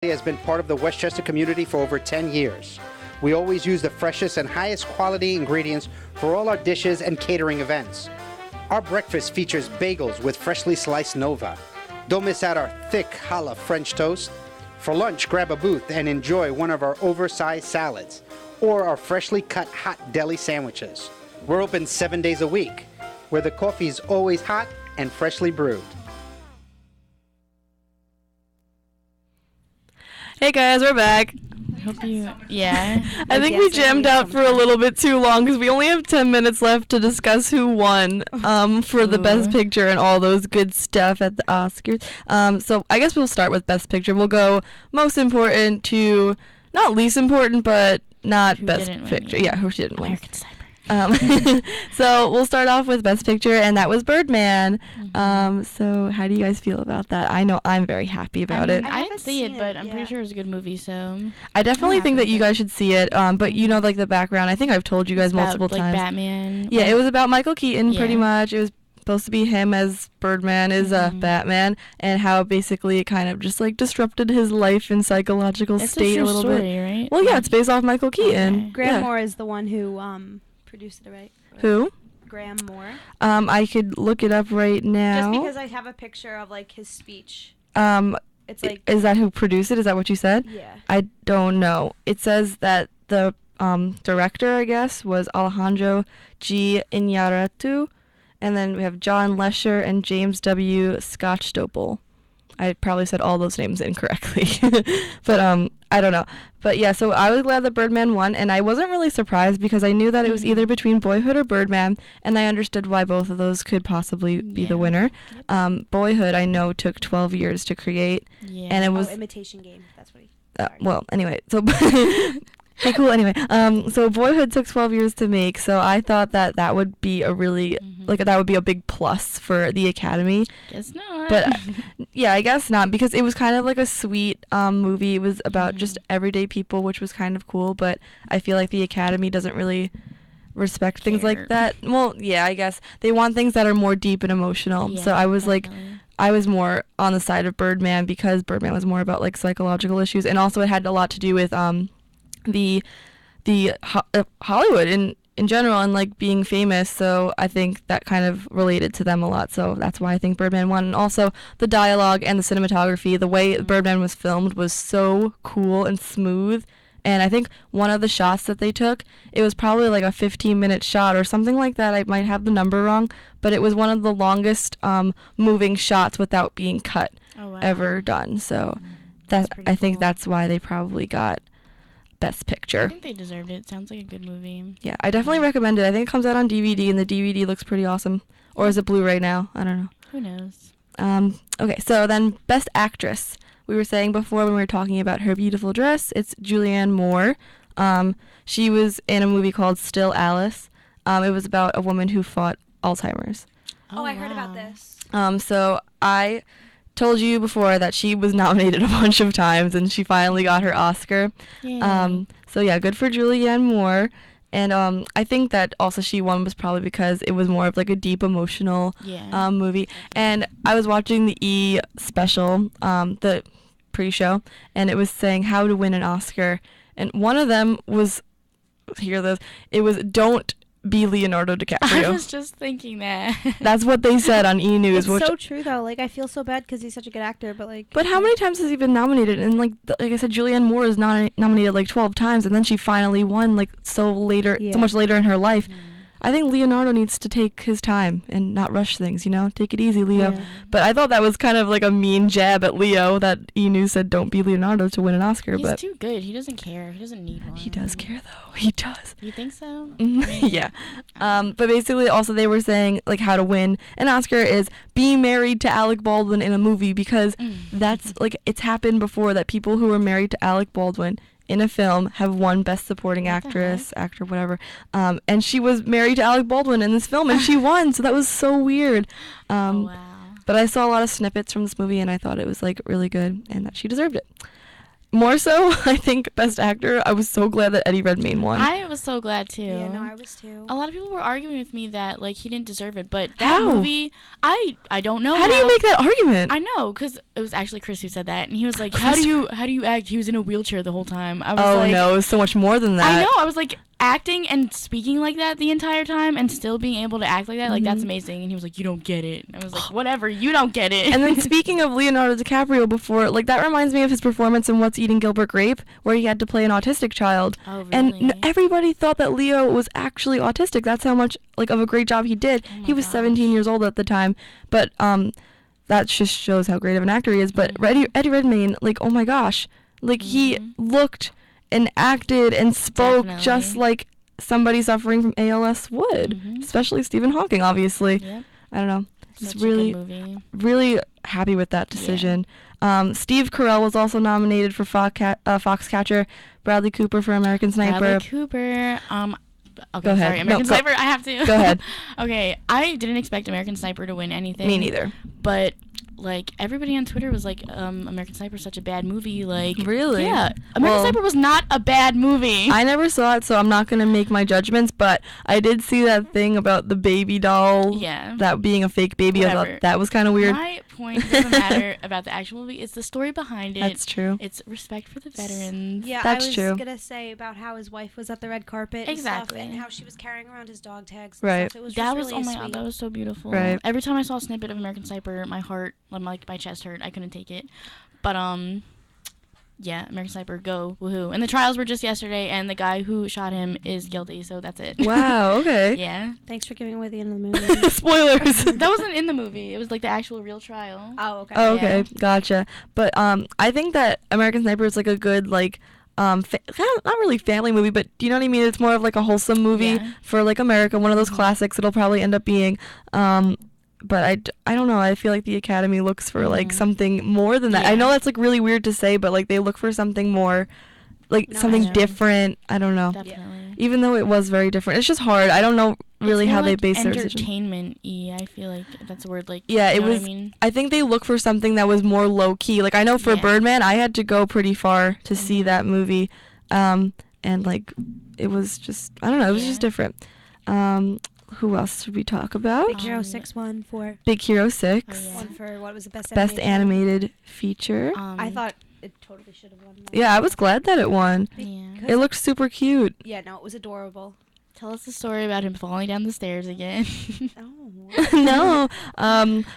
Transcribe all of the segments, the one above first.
has been part of the Westchester community for over 10 years. We always use the freshest and highest quality ingredients for all our dishes and catering events. Our breakfast features bagels with freshly sliced Nova. Don't miss out our thick challah French toast. For lunch, grab a booth and enjoy one of our oversized salads or our freshly cut hot deli sandwiches. We're open 7 days a week, where the coffee's always hot and freshly brewed. Hey guys, we're back. I hope you, yeah. I think we jammed out for a little bit too long because we only have 10 minutes left to discuss who won for the Best Picture and all those good stuff at the Oscars. So I guess we'll start with Best Picture. We'll go most important to not least important, but not Who Best didn't win, Picture. yeah. Yeah, who didn't win. American Sniper. So we'll start off with Best Picture, and that was Birdman. Mm-hmm. So how do you guys feel about that? I know I'm very happy about it. I didn't see it, but I'm pretty sure it was a good movie, so. I definitely think that you guys should see it. But you know, like the background, I think I've told you guys It's about, multiple like, times. Batman. Yeah, it was about Michael Keaton, pretty Yeah. much. It was supposed to be him as Birdman is Batman, and how basically it kind of just like disrupted his life and psychological It's state a a true little story, bit. right? Well, yeah, it's based off Michael Keaton. Okay. Graham Yeah. Moore is the one who produced it, right? Who? Graham Moore. I could look it up right now. Just because I have a picture of like his speech. It's like Is that who produced it? Is that what you said? yeah. I don't know. It says that the director, I guess, was Alejandro G. Iñárritu, and then we have John Lesher and James W. Scotchstople. I probably said all those names incorrectly, but I don't know. But yeah, so I was glad that Birdman won, and I wasn't really surprised because I knew that it was either between Boyhood or Birdman, and I understood why both of those could possibly be the Yeah. winner. Boyhood, I know, took 12 years to create, Yeah. and it was Imitation Game. That's what he. well, anyway, so okay, cool. Anyway, so Boyhood took 12 years to make, so I thought that that would be a really like that would be a big plus for the Academy. Guess not. But yeah, I guess not, because it was kind of like a sweet movie. It was about just everyday people, which was kind of cool. But I feel like the Academy doesn't really respect things Care. like that. Well, yeah, I guess they want things that are more deep and emotional. So Yeah, I was like. definitely. I was more on the side of Birdman because Birdman was more about like psychological issues, and also it had a lot to do with the Hollywood in general and like being famous. So I think that kind of related to them a lot. So that's why I think Birdman won. And also the dialogue and the cinematography, the way Birdman was filmed was so cool and smooth. And I think one of the shots that they took, it was probably like a 15-minute shot or something like that. I might have the number wrong, but it was one of the longest moving shots without being cut Oh, wow. ever done. So That's that pretty I think cool. that's why they probably got Best I Picture. think they deserved it. Sounds like a good movie. Yeah, I definitely recommend it. I think it comes out on DVD, and the DVD looks pretty awesome. Or is it Blu-ray now? I don't know. Who knows? Okay, so then Best Actress. We were saying before when we were talking about Her Beautiful Dress, it's Julianne Moore. She was in a movie called Still Alice. It was about a woman who fought Alzheimer's. Oh, I heard about wow. this. So I told you before that she was nominated a bunch of times, and she finally got her Oscar. Yay. So yeah, good for Julianne Moore. And I think that also she won was probably because it was more of like a deep emotional Yeah. movie. And I was watching the E special, the pre-show, and it was saying how to win an Oscar. And one of them was, hear this, it was don't be Leonardo I DiCaprio. was just thinking that. That's what they said on E! News. It's Which, so true though. Like I feel so bad because he's such a good actor, but like. but how many times has he been nominated? And like I said, Julianne Moore is nominated like 12 times, and then she finally won like so Yeah. much later in her life. I think Leonardo needs to take his time and not rush things, you know? Take it easy, Leo. Yeah. But I thought that was kind of like a mean jab at Leo that E! News said don't be Leonardo to win an Oscar, He's but too good. He doesn't care. He doesn't need one. he does care though. He does. You think so? Yeah. But basically also they were saying like how to win an Oscar is be married to Alec Baldwin in a movie, because that's like it's happened before that people who were married to Alec Baldwin in a film have won Best Supporting What the Actress, actor, whatever. And she was married to Alec Baldwin in this film, and she won. So that was so weird. Oh, wow. But I saw a lot of snippets from this movie, and I thought it was like really good, and that she deserved it. more so, I think Best Actor. I was so glad that Eddie Redmayne won. I was so glad too. Yeah, no, I was too. A lot of people were arguing with me that like he didn't deserve it, but that How? movie, I don't know. How do you make that argument? I know, because it was actually Chris who said that, and he was like, how do you act? He was in a wheelchair the whole time. I was Oh like, no, it was so much more than that. I know. I was like, acting and speaking like that the entire time and still being able to act like that, like that's amazing. And he was like, you don't get it. And I was like, whatever, you don't get it. And then speaking of Leonardo DiCaprio before, like that reminds me of his performance in What's Eating Gilbert Grape, where he had to play an autistic child. Oh, And really? everybody thought that Leo was actually autistic. That's how much like of a great job he did. Oh my He was 17 years old at the time, but that just shows how great of an actor he is. But Eddie Redmayne, like oh my gosh, like he looked and acted and spoke just Definitely. like somebody suffering from ALS would, especially Stephen Hawking, obviously. Yep. I don't know. Such Just a really, good movie. really happy with that decision. Steve Carell was also nominated for Foxcatcher. Bradley Cooper for American Sniper. Bradley Cooper. Okay, Go ahead. sorry. American No, go- Sniper. I have to. Go ahead. Okay, I didn't expect American Sniper to win anything. Me neither. But like everybody on Twitter was like, American Sniper is such a bad movie. Like Really? Yeah. American Sniper was not a bad movie. I never saw it, so I'm not gonna make my judgments. But I did see that thing about the baby doll. Yeah. That being a fake baby. I Whatever. thought that was kind of weird. My point doesn't matter about the actual movie. It's the story behind it. That's true. It's respect for the veterans. Yeah, That's I was true. gonna say about how his wife was at the red carpet Exactly. and stuff, and how she was carrying around his dog tags. And Right. Stuff. It was That just was really oh my sweet. god, that was so beautiful. Right. Every time I saw a snippet of American Sniper, my heart, like my chest hurt. I couldn't take it. But yeah, American Sniper, go, woohoo! And the trials were just yesterday, and the guy who shot him is guilty, so that's it. Wow. Okay. Yeah. Thanks for giving away the end of the movie. Spoilers. That wasn't in the movie. It was like the actual real trial. Oh, okay. Oh, okay, Yeah. gotcha. But I think that American Sniper is like a good like kind of, not really family movie, but do you know what I mean? It's more of like a wholesome movie Yeah. for like America, one of those classics it'll probably end up being. But I don't know. I feel like the Academy looks for like something more than that. I Yeah. know that's like really weird to say, but like they look for something more, like No, I something know. different. I don't know. Definitely. Even though it was very different, it's just hard. I don't know really It's how more they like base their decision. entertainment-y. I feel like that's a word. Like Yeah, you it know what was. I mean? I think they look for something that was more low key. Like I know for Yeah. Birdman, I had to go pretty far to see that movie, and like it was just I don't know, it was just Yeah. different. Who else should we talk about? Big Hero 6 won for Big Hero 6, Oh, yeah. one for what was the best best animated feature. I thought it totally should have won. that. Yeah, I was glad that it won. Yeah. It looked super cute. Yeah, no, it was adorable. Tell us the story about him falling down the stairs again. Oh. No,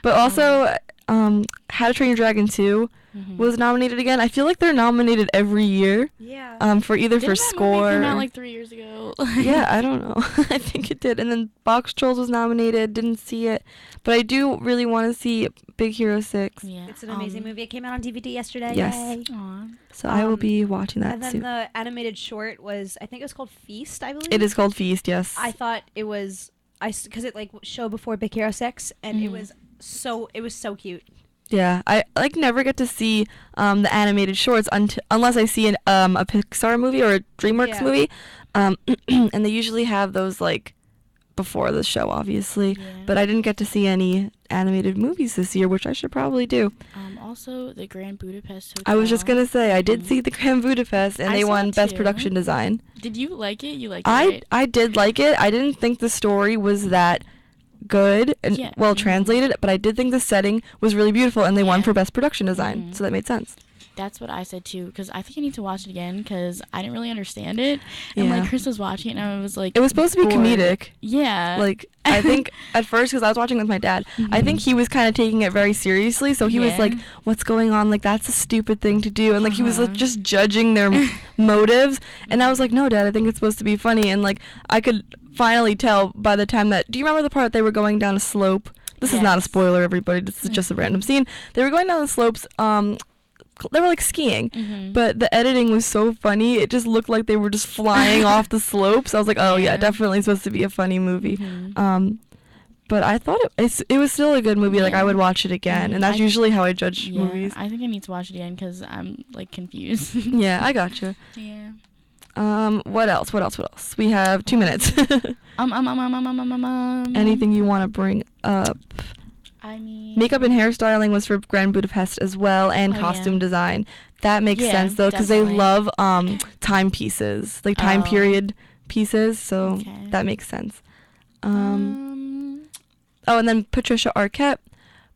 but also How to Train Your Dragon 2 Mhm. was nominated again. I feel like they're nominated every year. Yeah. For either Didn't for that score. movie come out like 3 years ago? Yeah, I don't know. I think it did. And then Box Trolls was nominated. Didn't see it, but I do really want to see Big Hero 6. Yeah. It's an amazing movie. It came out on DVD yesterday. Yes. Yay. Aw. So I will Um, be watching that And then soon. the animated short was, I think it was called Feast, I believe. It is called Feast. Yes. I thought it was, because it like showed before Big Hero 6, and it Mhm. was so cute. Yeah, I like never get to see the animated shorts unless I see a Pixar movie or a DreamWorks Yeah. movie, and they usually have those like before the show, obviously. Yeah. But I didn't get to see any animated movies this year, which I should probably do. Also, the Grand Budapest Hotel. I was just gonna say I did Mhm. see the Grand Budapest, and I they saw won it Best too. Production Design. Did you like it? You liked it, I right? I did like it. I didn't think the story was that good and Yeah. well Mhm. translated, but I did think the setting was really beautiful, and they won Yeah. for Best Production Design, Mhm. so that made sense. That's what I said too, because I think I need to watch it again, because I didn't really understand it. And Yeah. like Chris was watching it, and I was like, It was supposed to be bored. comedic. Yeah. Like I think at first, because I was watching with my dad, I think he was kind of taking it very seriously. So he was Yeah. like, "What's going on? Like that's a stupid thing to do," and like he was like Uh-huh. just judging their motives. And I was like, "No, Dad, I think it's supposed to be funny." And like I could finally tell by the time that. Do you remember the part they were going down a slope? This is not a Yes. spoiler, everybody. This is just a random scene. They were going down the slopes. They were like skiing, Mhm. but the editing was so funny. It just looked like they were just flying off the slopes. I was like, oh yeah, Yeah. definitely supposed to be a funny movie. Mhm. But I thought it was still a good movie. Like I Yeah. would watch it again, Mhm. and that's I- usually how I judge Yeah, movies. I think I need to watch it again because I'm like confused. Yeah, I gotcha. Yeah. What else? What else? What else? We have 2 minutes. Anything you want to bring up? I mean, Makeup and hairstyling was for Grand Budapest as well, and Oh, yeah. costume design. That makes Yeah, sense though, because they definitely. love timepieces, like time Oh. period pieces. So Okay. that makes sense. Oh, and then Patricia Arquette,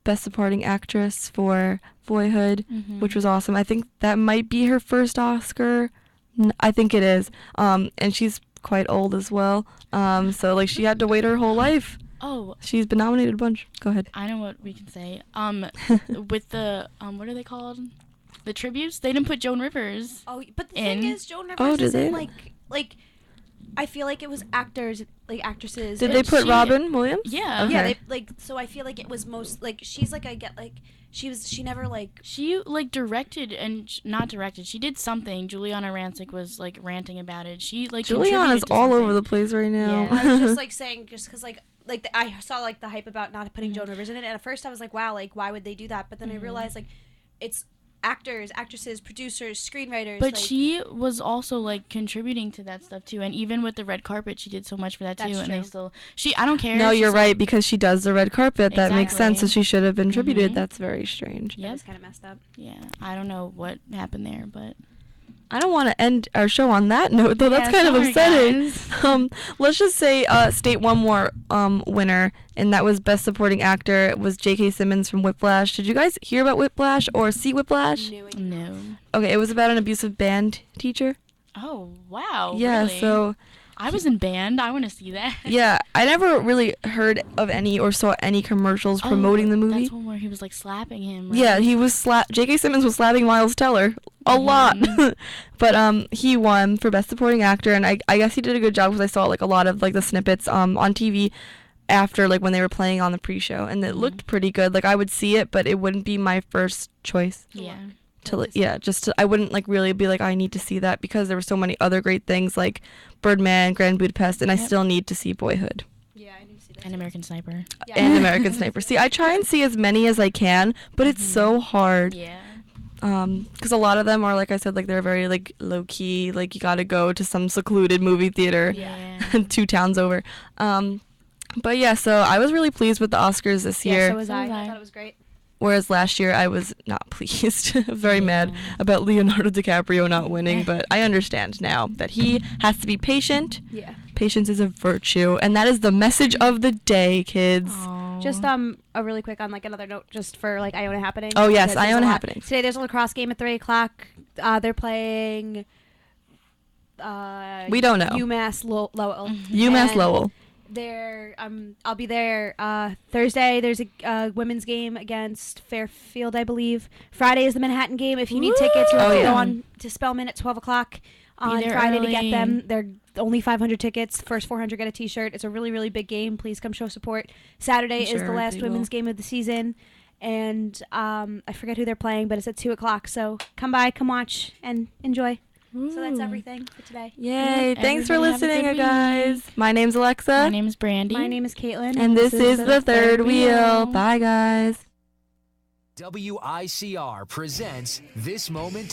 Best Supporting Actress for Boyhood, which was awesome. I think that might be her first Oscar. I think it is. And she's quite old as well. So like she had to wait her whole life. Oh, She's been nominated a bunch. Go ahead. I know what we can say. With the what are they called? The tributes. They didn't put Joan Rivers. Oh, but the In- thing is, Joan Rivers Oh, did isn't they? like. I feel like it was actors, like actresses. Did But they put she- Robin Williams? Yeah. Okay. Yeah, they like. So I feel like it was most like she's like she never like. She like directed and not directed. She did something. Juliana Rancic was like ranting about it. She like Juliana's contributed to all over something. the place right now. Yeah. I was just like saying just because I saw like the hype about not putting Joan Rivers in it, and at first I was like, wow, like why would they do that? But then I realized like it's actors, actresses, producers, screenwriters. But like, she was also like contributing to that stuff too, and even with the red carpet, she did so much for that too. That's And they true. still, I don't care. No, She's you're like- right, because she does the red carpet. That makes sense. So Exactly. she should have been tributed. Mhm. That's very strange. that Yep. was kind of messed up. Yeah, I don't know what happened there, but I don't want to end our show on that note, though. That's Yeah, kind of sorry, upsetting. guys. Let's just say state one more winner, and that was Best Supporting Actor. It was J.K. Simmons from Whiplash. Did you guys hear about Whiplash or see Whiplash? no. Okay, it was about an abusive band teacher. Oh wow. Yeah, really? so I was in band. I want to see that. yeah, I never really heard of any or saw any commercials promoting the movie. That's one where he was like slapping him. Right? Yeah, he was J.K. Simmons was slapping Miles Teller a lot, but he won for Best Supporting Actor, and I guess he did a good job because I saw like a lot of like the snippets on TV after like when they were playing on the pre-show, and it looked pretty good. Like I would see it, but it wouldn't be my first choice. Yeah. I wouldn't like really be like I need to see that because there were so many other great things like Birdman, Grand Budapest, and I Yep. still need to see Boyhood. Yeah, I need to see that. And American Sniper. Yeah. And American Sniper. See, I try and see as many as I can, but it's so hard. Yeah. Because a lot of them are, like I said, like they're very like low key. Like you got to go to some secluded movie theater, Yeah. 2 towns over. But yeah, so I was really pleased with the Oscars this Yeah, year. so was So I. was I I. thought it was great. Whereas last year I was not pleased. I was very mad about Leonardo DiCaprio not winning. But I understand now that he has to be patient. Yeah. Patience is a virtue, and that is the message of the day, kids. Just a really quick on like another note, just for like Iona happening. Oh, yes, because there's Iona a lot- happenings. Today there's a lacrosse game at 3:00. They're playing. We don't know. UMass Lowell. UMass And Lowell. There, I'll be there Thursday. There's a women's game against Fairfield, I believe. Friday is the Manhattan game. If you need tickets, you have Oh, to yeah. go on to Spellman at 12:00 on there Friday to get early. them. They're only 500 tickets. First 400 get a T-shirt. It's a really, really big game. Please come show support. Saturday is the Sure, last they women's will. game of the season, and I forget who they're playing, but it's at 2:00. So come by, come watch, and enjoy. So that's everything for today. Yay. Thanks for everybody have a listening, good guys. My name's Alexa. My name is Brandy. My name is Caitlin, and this is the third wheel. Bye, guys. WICR presents This Moment